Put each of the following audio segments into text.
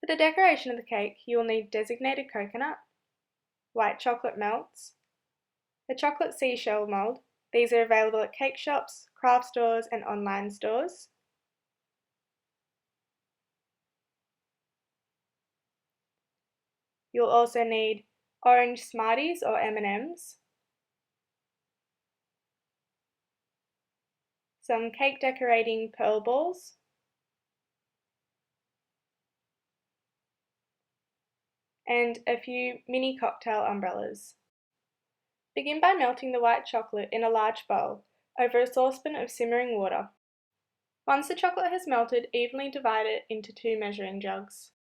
For the decoration of the cake, you will need designated coconut, white chocolate melts, a chocolate seashell mould. These are available at cake shops, craft stores and online stores. You'll also need orange Smarties or M&Ms, some cake decorating pearl balls, and a few mini cocktail umbrellas. Begin by melting the white chocolate in a large bowl over a saucepan of simmering water. Once the chocolate has melted, evenly divide it into 2 measuring jugs.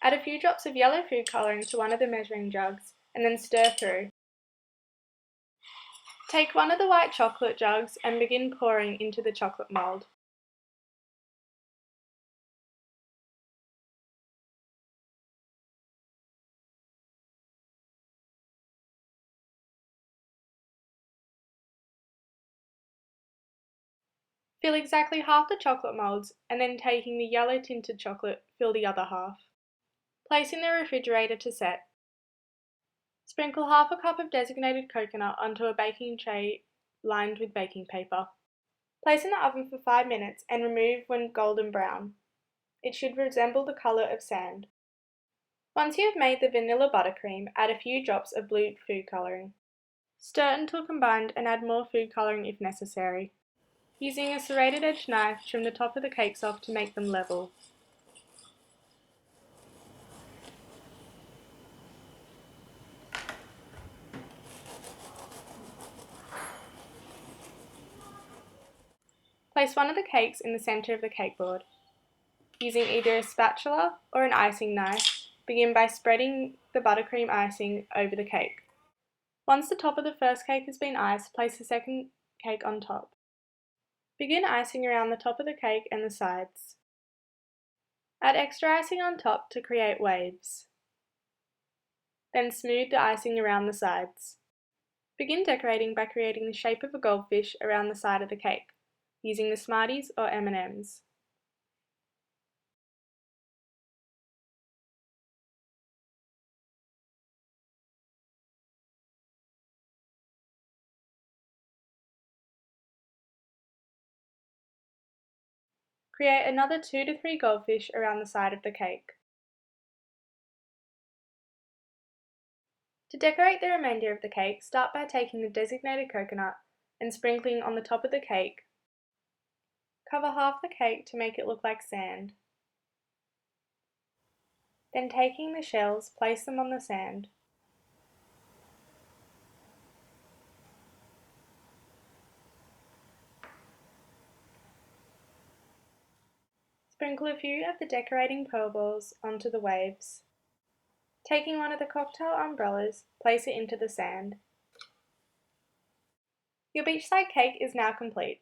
Add a few drops of yellow food colouring to one of the measuring jugs and then stir through. Take one of the white chocolate jugs and begin pouring into the chocolate mould. Fill exactly half the chocolate moulds and then taking the yellow tinted chocolate, fill the other half. Place in the refrigerator to set. Sprinkle half a cup of designated coconut onto a baking tray lined with baking paper. Place in the oven for 5 minutes and remove when golden brown. It should resemble the colour of sand. Once you have made the vanilla buttercream, add a few drops of blue food colouring. Stir until combined and add more food colouring if necessary. Using a serrated edge knife, trim the top of the cakes off to make them level. Place one of the cakes in the centre of the cake board. Using either a spatula or an icing knife, begin by spreading the buttercream icing over the cake. Once the top of the first cake has been iced, place the second cake on top. Begin icing around the top of the cake and the sides. Add extra icing on top to create waves. Then smooth the icing around the sides. Begin decorating by creating the shape of a goldfish around the side of the cake, using the Smarties or M&Ms. Create another 2 to 3 goldfish around the side of the cake. To decorate the remainder of the cake, start by taking the designated coconut and sprinkling on the top of the cake. Cover half the cake to make it look like sand. Then taking the shells, place them on the sand. Sprinkle a few of the decorating pearl balls onto the waves. Taking one of the cocktail umbrellas, place it into the sand. Your beachside cake is now complete.